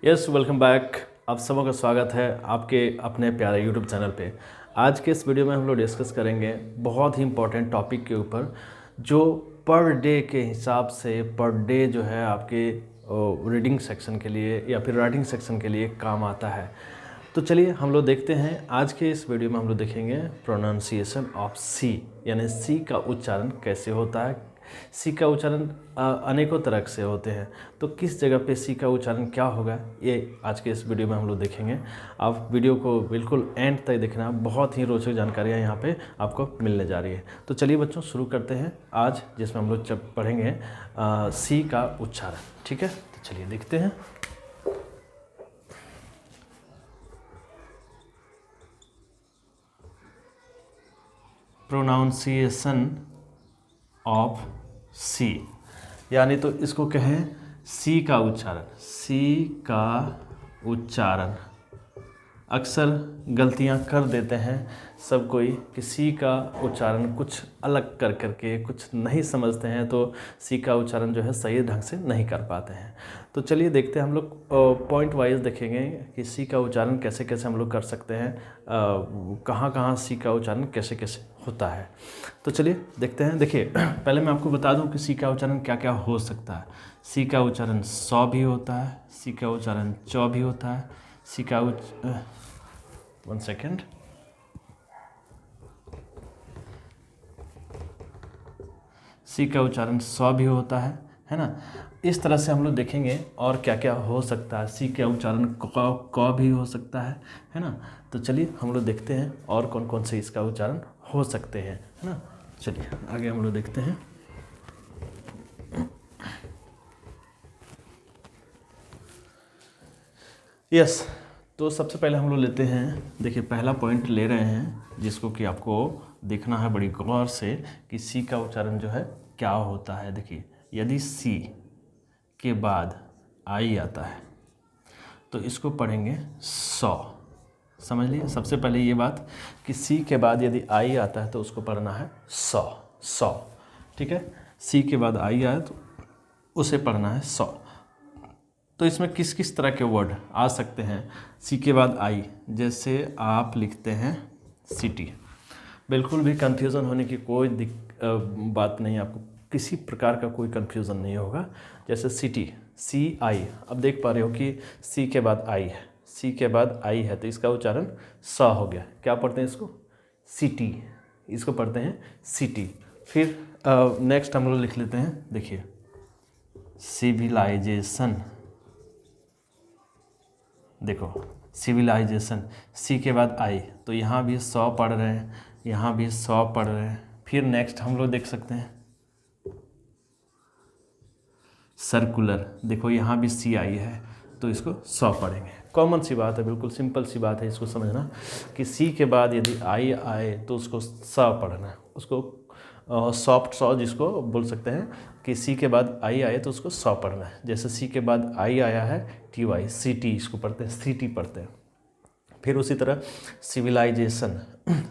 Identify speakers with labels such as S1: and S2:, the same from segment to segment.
S1: Yes, welcome back. आप सबों का स्वागत है आपके अपने प्यारे यूट्यूब चैनल पे। आज के इस वीडियो में हम लोग डिस्कस करेंगे बहुत ही इम्पोर्टेंट टॉपिक के ऊपर, जो पर डे के हिसाब से पर डे जो है आपके रीडिंग सेक्शन के लिए या फिर राइटिंग सेक्शन के लिए काम आता है। तो चलिए हम लोग देखते हैं। आज के इस वीडियो में हम लोग देखेंगे प्रोनाउंसिएशन ऑफ सी, यानी सी का उच्चारण कैसे होता है। सी का उच्चारण अनेकों तरह से होते हैं, तो किस जगह पे सी का उच्चारण क्या होगा, ये आज के इस वीडियो में हम लोग देखेंगे। आप वीडियो को बिल्कुल एंड तक देखना, बहुत ही रोचक जानकारियाँ यहाँ पे आपको मिलने जा रही है। तो चलिए बच्चों शुरू करते हैं आज, जिसमें हम लोग जब पढ़ेंगे सी का उच्चारण। ठीक है, तो चलिए देखते हैं। प्रोनाउंसिएशन ऑफ सी, यानी तो इसको कहें सी का उच्चारण। सी का उच्चारण अक्सर गलतियां कर देते हैं सब कोई कि सी का उच्चारण कुछ अलग कर करके कुछ नहीं समझते हैं, तो सी का उच्चारण जो है सही ढंग से नहीं कर पाते हैं। तो चलिए देखते हैं, हम लोग पॉइंट वाइज देखेंगे कि सी का उच्चारण कैसे कैसे हम लोग कर सकते हैं, कहाँ कहाँ सी का उच्चारण कैसे कैसे होता है। तो चलिए देखते हैं। देखिए पहले मैं आपको बता दूं कि सी का उच्चारण क्या क्या हो सकता है। सी का उच्चारण सौ भी होता है, सी का उच्चारण चौ भी होता है, सी का वन सेकेंड। सी का उच्चारण सौ भी होता है ना। इस तरह से हम लोग देखेंगे और क्या क्या हो सकता है। सी का उच्चारण क भी हो सकता है ना। तो चलिए हम लोग देखते हैं और कौन कौन से इसका उच्चारण हो सकते हैं, है ना। चलिए आगे हम लोग देखते हैं। यस, तो सबसे पहले हम लोग लेते हैं। देखिए पहला पॉइंट ले रहे हैं जिसको कि आपको देखना है बड़ी गौर से कि सी का उच्चारण जो है क्या होता है। देखिए यदि सी के बाद आई आता है तो इसको पढ़ेंगे सौ। समझ लिए सबसे पहले ये बात कि सी के बाद यदि आई आता है तो उसको पढ़ना है सौ। सौ, ठीक है। सी के बाद आई आए तो उसे पढ़ना है सौ। तो इसमें किस किस तरह के वर्ड आ सकते हैं सी के बाद आई। जैसे आप लिखते हैं सिटी, बिल्कुल भी कंफ्यूजन होने की कोई बात नहीं, आपको किसी प्रकार का कोई कंफ्यूजन नहीं होगा। जैसे सिटी, सी आई, अब देख पा रहे हो कि सी के बाद आई है, सी के बाद आई है तो इसका उच्चारण सा हो गया। क्या पढ़ते हैं इसको? सिटी, इसको पढ़ते हैं सिटी। फिर नेक्स्ट हम लोग लिख लेते हैं। देखिए सिविलाइजेशन, देखो सिविलाइजेशन, सी के बाद आई तो यहाँ भी सौ पढ़ रहे हैं, यहाँ भी सौ पढ़ रहे हैं। फिर नेक्स्ट हम लोग देख सकते हैं सर्कुलर, देखो यहाँ भी सी आई है तो इसको सौ पढ़ेंगे। कॉमन सी बात है, बिल्कुल सिंपल सी बात है इसको समझना कि सी के बाद यदि आई आए तो उसको सा पढ़ना है। उसको सॉफ्ट सौ जिसको बोल सकते हैं कि सी के बाद आई आए तो उसको सौ पढ़ना है। जैसे सी के बाद आई आया है टी वाई, सी टी इसको पढ़ते हैं, सी टी पढ़ते हैं। फिर उसी तरह सिविलाइजेशन,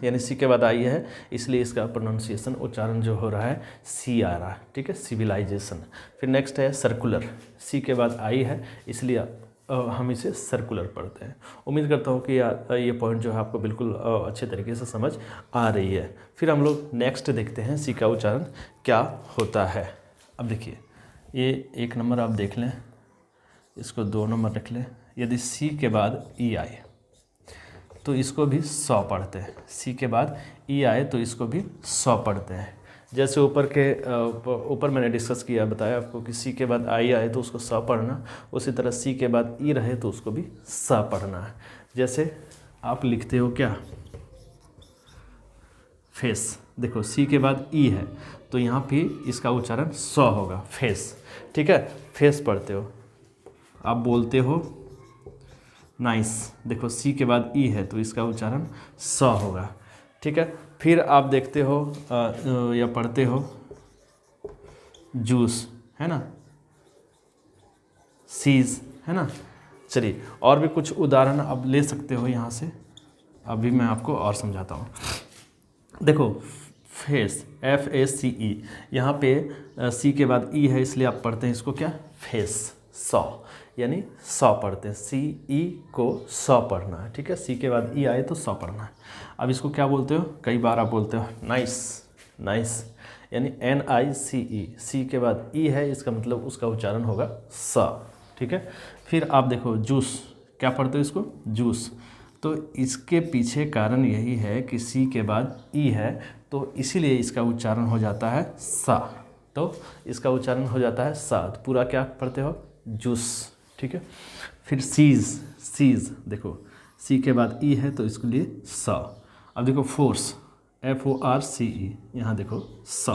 S1: यानी सी के बाद आई है इसलिए इसका प्रोनाउंसिएशन उच्चारण जो हो रहा है सी आ रहा है, ठीक है, सिविलाइजेशन। फिर नेक्स्ट है सर्कुलर, सी के बाद आई है इसलिए हम इसे सर्कुलर पढ़ते हैं। उम्मीद करता हूँ कि ये पॉइंट जो है आपको बिल्कुल अच्छे तरीके से समझ आ रही है। फिर हम लोग नेक्स्ट देखते हैं सी का उच्चारण क्या होता है। अब देखिए ये एक नंबर आप देख लें, इसको 2 नंबर रख लें। यदि सी के बाद ई आए तो इसको भी सौ पढ़ते हैं, सी के बाद ई आए तो इसको भी सौ पढ़ते हैं। जैसे ऊपर मैंने डिस्कस किया, बताया आपको कि सी के बाद आई आए तो उसको सौ पढ़ना, उसी तरह सी के बाद ई रहे तो उसको भी सा पढ़ना है। जैसे आप लिखते हो क्या, फेस, देखो सी के बाद ई है तो यहाँ भी इसका उच्चारण सौ होगा, फेस, ठीक है, फेस पढ़ते हो। आप बोलते हो नाइस, देखो सी के बाद ई है तो इसका उच्चारण स होगा, ठीक है। फिर आप देखते हो या पढ़ते हो जूस, है ना, सीज, है ना। चलिए और भी कुछ उदाहरण आप ले सकते हो यहाँ से, अभी मैं आपको और समझाता हूँ। देखो फेस, FACE, यहाँ पे सी के बाद ई है इसलिए आप पढ़ते हैं इसको क्या, फेस, सौ। यानी 100 पढ़ते हैं। सी ई को 100 पढ़ना है, ठीक है। सी के बाद ई आए तो 100 पढ़ना है। अब इसको क्या बोलते हो, कई बार आप बोलते हो नाइस, नाइस यानी NICE, सी के बाद ई है, इसका मतलब उसका उच्चारण होगा स, ठीक है। फिर आप देखो जूस, क्या पढ़ते हो इसको, जूस। तो इसके पीछे कारण यही है कि सी के बाद ई है, तो इसीलिए इसका उच्चारण हो जाता है सा, तो इसका उच्चारण हो जाता है सा। तो पूरा क्या पढ़ते हो, जूस, ठीक है। फिर सीज, सीज देखो सी के बाद ई है तो इसके लिए सा। अब देखो फोर्स, FORCE, यहाँ देखो सा।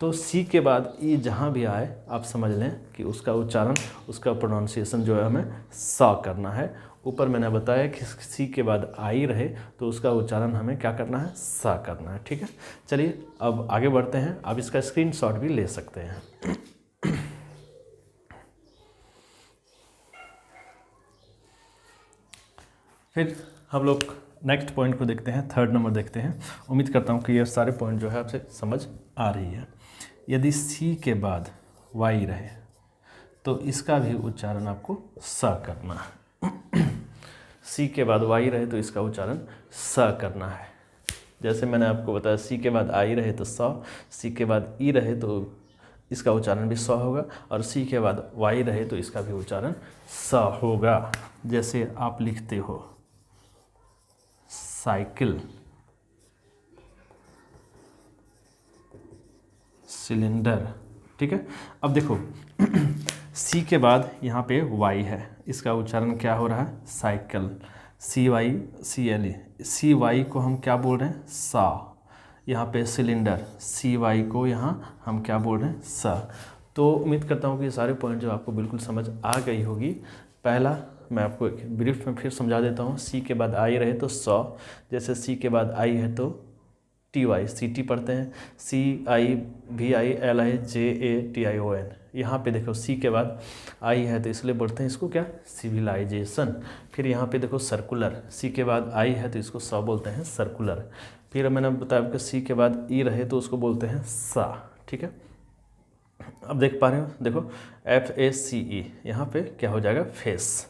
S1: तो सी के बाद ई जहाँ भी आए आप समझ लें कि उसका उच्चारण, उसका प्रोनाउंसिएशन जो है हमें सा करना है। ऊपर मैंने बताया कि सी के बाद आई रहे तो उसका उच्चारण हमें क्या करना है, सा करना है, ठीक है। चलिए अब आगे बढ़ते हैं। आप इसका स्क्रीनशॉट भी ले सकते हैं। फिर हम लोग नेक्स्ट पॉइंट को देखते हैं, थर्ड नंबर देखते हैं। उम्मीद करता हूँ कि ये सारे पॉइंट जो है आपसे समझ आ रही है। यदि सी के बाद वाई रहे तो इसका भी उच्चारण आपको सा करना है। सी के बाद वाई रहे तो इसका उच्चारण सा करना है। जैसे मैंने आपको बताया सी के बाद आई रहे तो सा, सी के बाद ई रहे तो इसका उच्चारण भी सा होगा, और सी के बाद वाई रहे तो इसका भी उच्चारण सा होगा। जैसे आप लिखते हो साइकिल, सिलेंडर, ठीक है। अब देखो सी के बाद यहाँ पे वाई है, इसका उच्चारण क्या हो रहा है, साइकिल, CYCLE। सी वाई को हम क्या बोल रहे हैं, सा। यहाँ पे सिलेंडर, CY को यहाँ हम क्या बोल रहे हैं, सा। तो उम्मीद करता हूँ कि ये सारे पॉइंट जो आपको बिल्कुल समझ आ गई होगी। पहला मैं आपको एक ब्रीफ में फिर समझा देता हूँ। सी के बाद आई रहे तो सौ, जैसे सी के बाद आई है तो TY, CT पढ़ते हैं, CIVILIJATION। यहाँ पे देखो सी के बाद आई है तो इसलिए बोलते हैं इसको क्या, सिविलाइजेशन। फिर यहाँ पे देखो सर्कुलर, सी के बाद आई है तो इसको सा बोलते हैं, सर्कुलर। फिर मैंने बताया कि सी के बाद ई रहे तो उसको बोलते हैं सा, ठीक है। अब देख पा रहे हो, देखो FACE, यहाँ पे क्या हो जाएगा, फेस।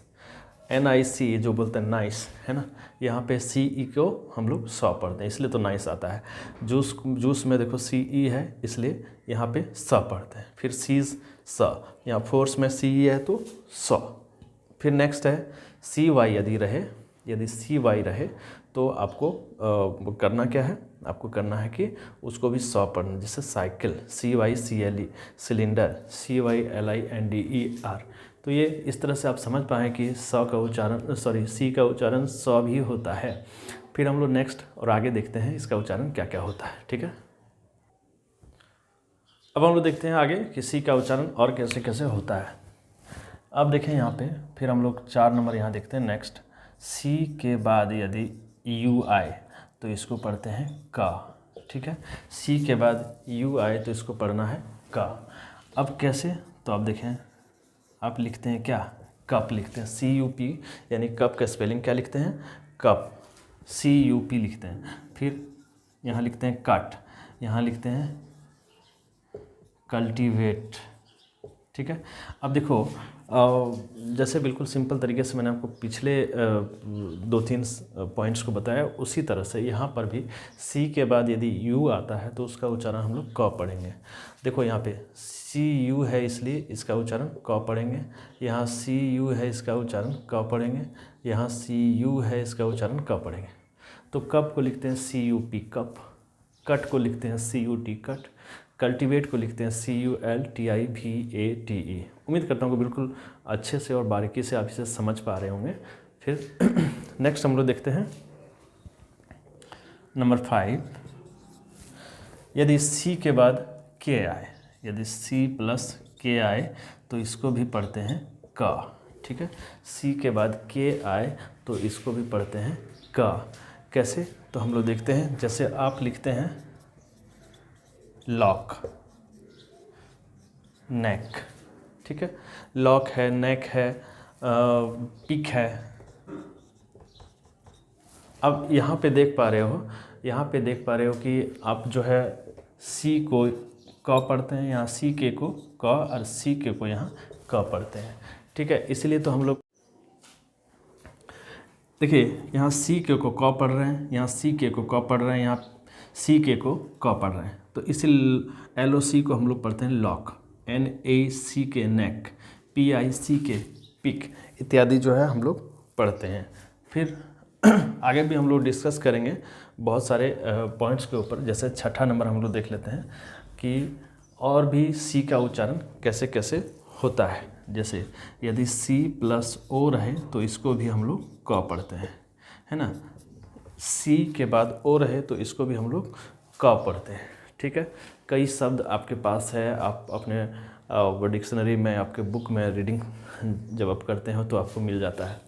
S1: NICE जो बोलते हैं नाइस, है ना, यहाँ पे CE को हम लोग सा पढ़ते हैं, इसलिए तो नाइस आता है। जूस, जूस में देखो CE है इसलिए यहाँ पे सा पढ़ते हैं। फिर सीज, सा, यहाँ फोर्स में CE है तो सा। फिर नेक्स्ट है CY, यदि CY रहे तो आपको करना क्या है, आपको करना है कि उसको भी सा पढ़ना, जैसे साइकिल, CYCLE, सिलेंडर, CYLINDER। तो ये इस तरह से आप समझ पाएँ कि सा का उच्चारण, सी का उच्चारण सा भी होता है। फिर हम लोग नेक्स्ट और आगे देखते हैं इसका उच्चारण क्या क्या होता है, ठीक है। अब हम लोग देखते हैं आगे कि सी का उच्चारण और कैसे कैसे होता है। अब देखें यहाँ पे, फिर हम लोग 4 नंबर यहाँ देखते हैं नेक्स्ट। सी के बाद यदि यू आए तो इसको पढ़ते हैं का, ठीक है। सी के बाद यू आए तो इसको पढ़ना है का। अब कैसे, तो आप देखें, आप लिखते हैं क्या, कप लिखते हैं, CUP, यानी कप का स्पेलिंग क्या लिखते हैं, कप, CUP लिखते हैं। फिर यहाँ लिखते हैं कट, यहाँ लिखते हैं कल्टीवेट, ठीक है। अब देखो जैसे बिल्कुल सिंपल तरीके से मैंने आपको पिछले 2-3 पॉइंट्स को बताया, उसी तरह से यहाँ पर भी सी के बाद यदि यू आता है तो उसका उच्चारण हम लोग क पढ़ेंगे। देखो यहाँ पे CU है इसलिए इसका उच्चारण क पढ़ेंगे, यहाँ CU है इसका उच्चारण क पढ़ेंगे, यहाँ CU है इसका उच्चारण क पढ़ेंगे। तो कप को लिखते हैं CUP कप, कट को लिखते हैं CUT कट, कल्टीवेट को लिखते हैं CULTIVATE। उम्मीद करता हूँ कि बिल्कुल अच्छे से और बारीकी से आप इसे समझ पा रहे होंगे। फिर नेक्स्ट हम लोग देखते हैं नंबर 5। यदि सी के बाद के आए, यदि सी प्लस के आए तो इसको भी पढ़ते हैं का, ठीक है। सी के बाद के आए तो इसको भी पढ़ते हैं का। कैसे, तो हम लोग देखते हैं, जैसे आप लिखते हैं लॉक, नेक, ठीक है। लॉक है, नेक है, पिक है। अब यहाँ पे देख पा रहे हो, यहाँ पे देख पा रहे हो कि आप जो है सी को क पढ़ते हैं, यहाँ सी के को क और सी के को यहाँ क पढ़ते हैं, ठीक है। इसलिए तो हम लोग देखिए यहाँ सी के को क पढ़ रहे हैं, यहाँ सी के को क पढ़ रहे हैं, यहाँ सी के को क पढ़ रहे हैं, तो इसी LOC को हम लोग पढ़ते हैं लॉक, NAC के नेक, PIC के पिक इत्यादि जो है हम लोग पढ़ते हैं। फिर आगे भी हम लोग डिस्कस करेंगे बहुत सारे पॉइंट्स के ऊपर। जैसे छठा नंबर हम लोग देख लेते हैं कि और भी सी का उच्चारण कैसे कैसे होता है। जैसे यदि C+O रहे तो इसको भी हम लोग क पढ़ते हैं, है ना। सी के बाद ओ रहे तो इसको भी हम लोग क पढ़ते हैं, ठीक है। कई शब्द आपके पास है, आप अपने डिक्शनरी में, आपके बुक में रीडिंग जब आप करते हो तो आपको मिल जाता है।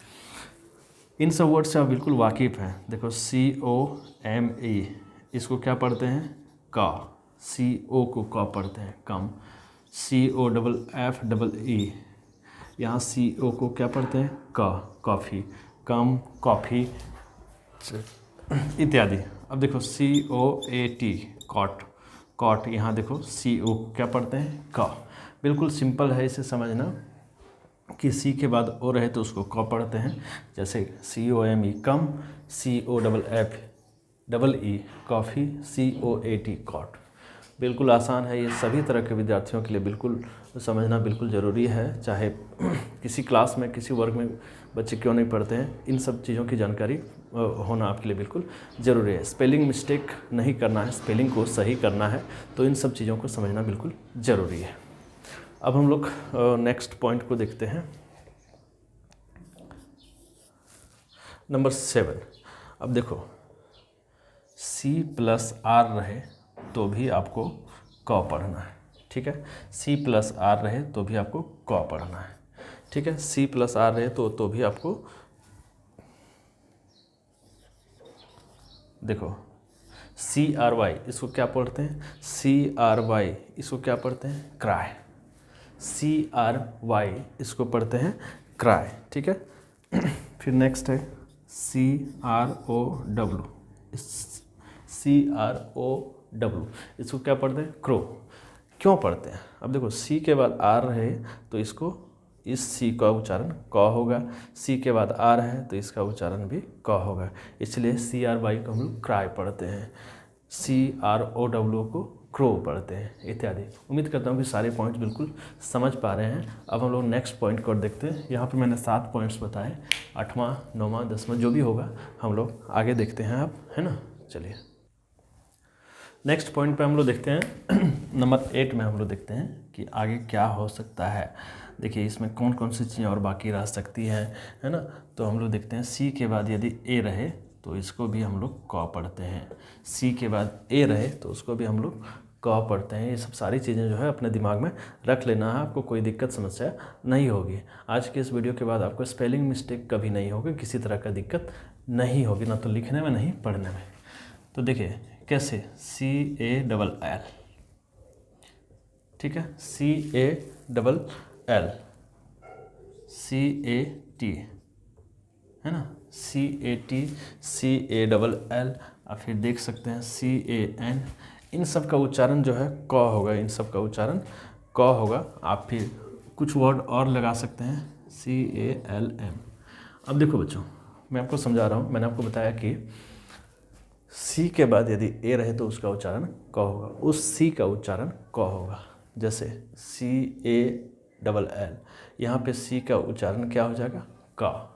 S1: इन सब वर्ड से आप बिल्कुल वाकिफ़ हैं। देखो COME इसको क्या पढ़ते हैं? का। CO को क पढ़ते हैं, कम। COFFE यहाँ CO को क्या पढ़ते हैं? क, कॉफ़ी, कम, कॉफ़ी इत्यादि। अब देखो COAT कॉट, कॉट, यहाँ देखो CO क्या पढ़ते हैं? क। बिल्कुल सिंपल है इसे समझना कि सी के बाद ओ रहे तो उसको क पढ़ते हैं। जैसे COME कम, COFFE कॉफ़ी, COAT कॉट। बिल्कुल आसान है, ये सभी तरह के विद्यार्थियों के लिए बिल्कुल समझना बिल्कुल ज़रूरी है। चाहे किसी क्लास में, किसी वर्ग में बच्चे क्यों नहीं पढ़ते हैं, इन सब चीज़ों की जानकारी होना आपके लिए बिल्कुल ज़रूरी है। स्पेलिंग मिस्टेक नहीं करना है, स्पेलिंग को सही करना है, तो इन सब चीज़ों को समझना बिल्कुल ज़रूरी है। अब हम लोग नेक्स्ट पॉइंट को देखते हैं, नंबर 7। अब देखो C+R रहे तो भी आपको क पढ़ना है, ठीक है। C+R रहे तो भी आपको क पढ़ना है, ठीक है। C+R रहे तो भी आपको, देखो CRY इसको क्या पढ़ते हैं? CRY इसको क्या पढ़ते हैं? क्राई। CRY इसको पढ़ते हैं क्राई, ठीक है। फिर नेक्स्ट है CROW, CROW इसको क्या पढ़ते हैं? क्रो। क्यों पढ़ते हैं? अब देखो सी के बाद आर रहे तो इसको, इस सी का उच्चारण क होगा, सी के बाद आर है तो इसका उच्चारण भी क होगा, इसलिए CRY को हम लोग क्राई पढ़ते हैं, CROW को क्रो पढ़ते हैं इत्यादि। उम्मीद करता हूँ कि सारे पॉइंट्स बिल्कुल समझ पा रहे हैं। अब हम लोग नेक्स्ट पॉइंट को देखते हैं। यहाँ पे मैंने 7 पॉइंट्स बताए, 8वां 9वां 10वां जो भी होगा हम लोग आगे देखते हैं अब, है ना। चलिए नेक्स्ट पॉइंट पे हम लोग देखते हैं नंबर 8 में हम लोग देखते हैं कि आगे क्या हो सकता है। देखिए इसमें कौन कौन सी चीज़ें और बाकी रह सकती है ना। तो हम लोग देखते हैं सी के बाद यदि ए रहे तो इसको भी हम लोग क पढ़ते हैं, सी के बाद ए रहे तो उसको भी हम लोग क पढ़ते हैं। ये सब सारी चीज़ें जो है अपने दिमाग में रख लेना है, आपको कोई दिक्कत समस्या नहीं होगी। आज के इस वीडियो के बाद आपको स्पेलिंग मिस्टेक कभी नहीं होगी, किसी तरह का दिक्कत नहीं होगी, ना तो लिखने में नहीं पढ़ने में। तो देखिए कैसे, CALL, ठीक है, CALL, CAT है ना, CAT, CALL। आप फिर देख सकते हैं CAN। इन सब का उच्चारण जो है क होगा, इन सब का उच्चारण क होगा। आप फिर कुछ वर्ड और लगा सकते हैं, CALM। अब देखो बच्चों, मैं आपको समझा रहा हूँ। मैंने आपको बताया कि सी के बाद यदि ए रहे तो उसका उच्चारण क होगा, उस सी का उच्चारण क होगा। जैसे CALL, यहाँ पे सी का उच्चारण क्या हो जाएगा? क।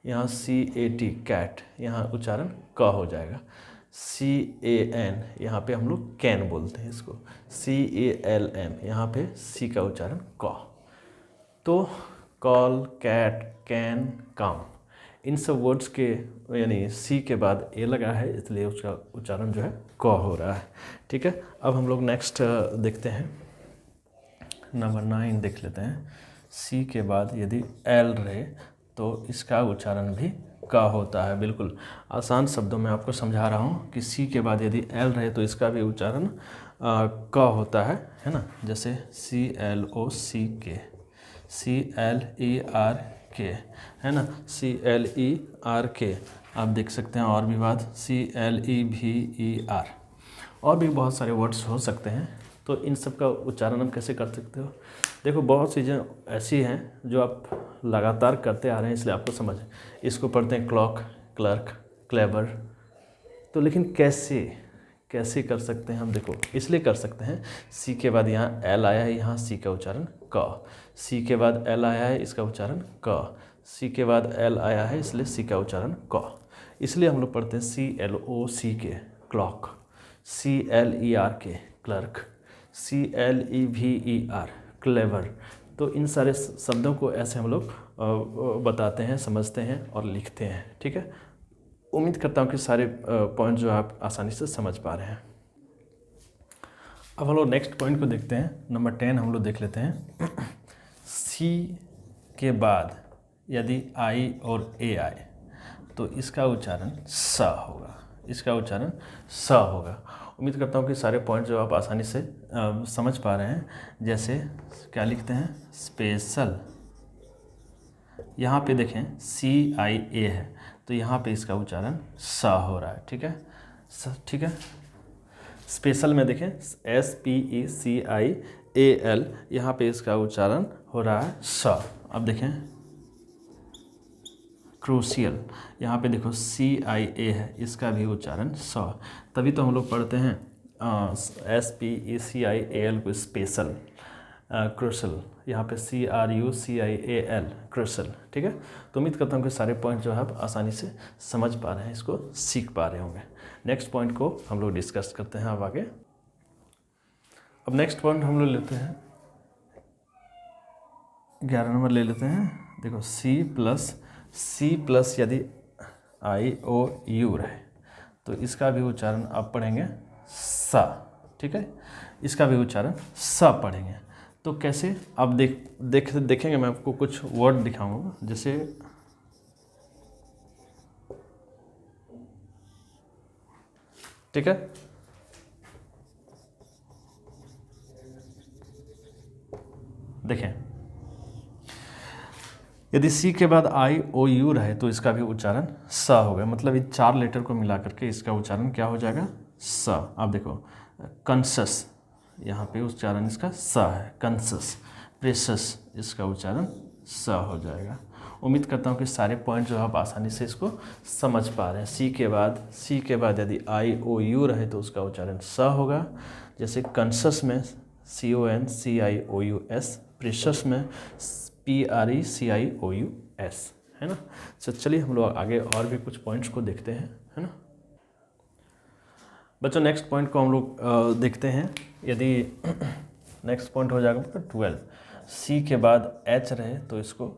S1: यहाँ CAT कैट, यहाँ उच्चारण क हो जाएगा। CAN यहाँ पे हम लोग कैन बोलते हैं इसको। CALM यहाँ पे सी का उच्चारण क। तो कॉल, कैट, कैन, कम, इन सब वर्ड्स के यानी सी के बाद ए लगा है, इसलिए उसका उच्चारण जो है क हो रहा है, ठीक है। अब हम लोग नेक्स्ट देखते हैं, नंबर 9 देख लेते हैं। सी के बाद यदि एल रहे तो इसका उच्चारण भी क होता है। बिल्कुल आसान शब्दों में आपको समझा रहा हूँ कि सी के बाद यदि एल रहे तो इसका भी उच्चारण क होता है ना। जैसे CLOCK, CLERK है ना, CLERK। आप देख सकते हैं और भी बात CLEVER, और भी बहुत सारे वर्ड्स हो सकते हैं। तो इन सब का उच्चारण हम कैसे कर सकते हो? देखो बहुत चीज़ें ऐसी हैं जो आप लगातार करते आ रहे हैं, इसलिए आपको समझ है। इसको पढ़ते हैं क्लॉक, क्लर्क, क्लेवर। तो लेकिन कैसे कर सकते हैं हम? देखो इसलिए कर सकते हैं, सी के बाद यहाँ एल आया है, यहाँ सी का उच्चारण क, सी के बाद एल आया है, इसका उच्चारण क, सी के बाद एल आया है, इसलिए सी का उच्चारण क। इसलिए हम लोग पढ़ते हैं CLOC के क्लॉक, CLER के क्लर्क, CLEVER क्लेवर। तो इन सारे शब्दों को ऐसे हम लोग बताते हैं, समझते हैं और लिखते हैं। ठीक है, उम्मीद करता हूँ कि सारे पॉइंट जो आप आसानी से समझ पा रहे हैं। अब हम लोग नेक्स्ट पॉइंट को देखते हैं, नंबर 10 हम लोग देख लेते हैं। सी के बाद यदि आई और ए आए तो इसका उच्चारण स होगा, इसका उच्चारण स होगा। उम्मीद करता हूँ कि सारे पॉइंट जो आप आसानी से समझ पा रहे हैं। जैसे क्या लिखते हैं, स्पेशल, यहाँ पे देखें CIA है तो यहाँ पे इसका उच्चारण स हो रहा है। ठीक है, ठीक है। स्पेशल में देखें SPECIAL, यहाँ पे इसका उच्चारण हो रहा है स। अब देखें क्रूशियल, यहाँ पे देखो CIA है, इसका भी उच्चारण स। तभी तो हम लोग पढ़ते हैं SPECIAL को स्पेशल, क्रूशल, यहाँ पे CRUCIAL क्रूशल। ठीक है, तो उम्मीद करता हूँ कि सारे पॉइंट जो है आप आसानी से समझ पा रहे हैं, इसको सीख पा रहे होंगे। नेक्स्ट पॉइंट को हम लोग डिस्कस करते हैं अब आगे। अब नेक्स्ट पॉइंट हम लोग लेते हैं 11 नंबर ले लेते हैं। देखो C प्लस यदि IOU रहे तो इसका भी उच्चारण आप पढ़ेंगे सा। ठीक है, इसका भी उच्चारण सा पढ़ेंगे। तो कैसे आप देखेंगे, मैं आपको कुछ वर्ड दिखाऊंगा। जैसे ठीक है, देखें यदि सी के बाद IOU रहे तो इसका भी उच्चारण स होगा। मतलब इन 4 लेटर को मिला करके इसका उच्चारण क्या हो जाएगा, स। आप देखो कंसस, यहाँ पे उच्चारण इसका स है, कंसस। प्रेशस, इसका उच्चारण स हो जाएगा। उम्मीद करता हूँ कि सारे पॉइंट जो आप आसानी से इसको समझ पा रहे हैं। सी के बाद यदि IOU रहे तो उसका उच्चारण स होगा। जैसे कंसस में CONCIOUS, प्रेशस में PRECIOUS, है ना। तो चलिए हम लोग आगे और भी कुछ पॉइंट्स को देखते हैं, है ना बच्चों। नेक्स्ट पॉइंट को हम लोग देखते हैं। यदि नेक्स्ट पॉइंट हो जाएगा 12, सी के बाद H रहे तो इसको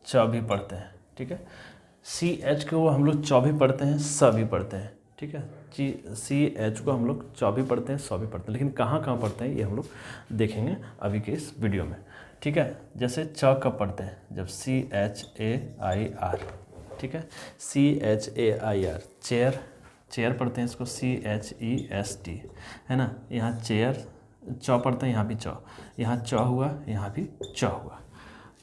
S1: च भी पढ़ते हैं। ठीक है, CH को हम लोग च भी पढ़ते हैं, स भी पढ़ते हैं। ठीक है, CH को हम लोग च भी पढ़ते हैं, स भी पढ़ते हैं, लेकिन कहाँ पढ़ते हैं ये हम लोग देखेंगे अभी के इस वीडियो में। ठीक है, जैसे च कब पढ़ते हैं, जब CHAIR। ठीक है, CHAIR, चेयर पढ़ते हैं इसको CHEST, है ना। यहाँ चेयर च पढ़ते हैं, यहाँ भी च, यहाँ च हुआ, यहाँ भी च हुआ।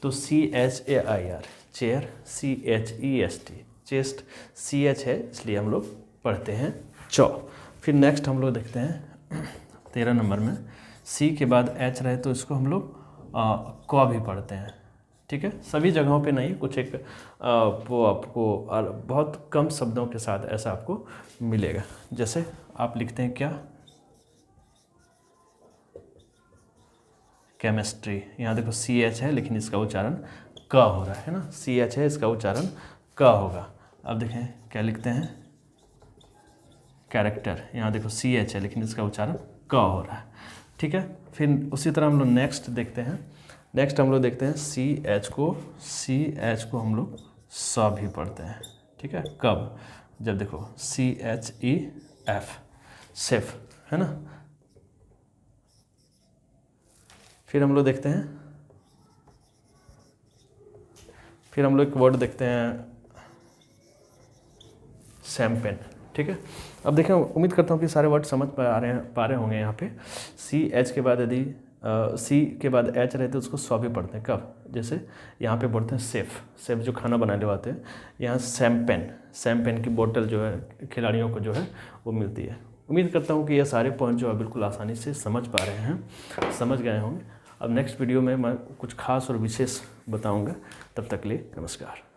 S1: तो CHAIR chair, CHEST chest, CH है इसलिए हम लोग पढ़ते हैं च। फिर नेक्स्ट हम लोग देखते हैं 13 नंबर में, सी के बाद H रहे तो इसको हम लोग क भी पढ़ते हैं। ठीक है, सभी जगहों पे नहीं, कुछ एक वो आपको बहुत कम शब्दों के साथ ऐसा आपको मिलेगा। जैसे आप लिखते हैं क्या, केमिस्ट्री, यहाँ देखो CH है लेकिन इसका उच्चारण क हो रहा है ना, CH है इसका उच्चारण क होगा। अब देखें क्या लिखते हैं, कैरेक्टर, यहाँ देखो CH है लेकिन इसका उच्चारण क हो रहा है। ठीक है, फिर उसी तरह हम लोग नेक्स्ट देखते हैं। नेक्स्ट हम लोग देखते हैं CH को हम लोग स भी पढ़ते हैं। ठीक है, कब, जब देखो CHEF, सेफ, है ना। फिर हम लोग देखते हैं, फिर हम लोग एक वर्ड देखते हैं शैम्पेन। ठीक है, अब देखें, उम्मीद करता हूँ कि सारे वर्ड समझ पा रहे होंगे। यहाँ पे CH के बाद यदि सी के बाद H रहते हैं उसको स भी पढ़ते हैं, कब, जैसे यहाँ पे पढ़ते हैं सेफ जो खाना बनाने वाले हैं। यहाँ शैम्पेन की बोतल जो है खिलाड़ियों को जो है वो मिलती है। उम्मीद करता हूँ कि ये सारे पॉइंट जो है बिल्कुल आसानी से समझ पा रहे हैं, समझ गए होंगे। अब नेक्स्ट वीडियो में मैं कुछ खास और विशेष बताऊँगा। तब तक के लिए नमस्कार।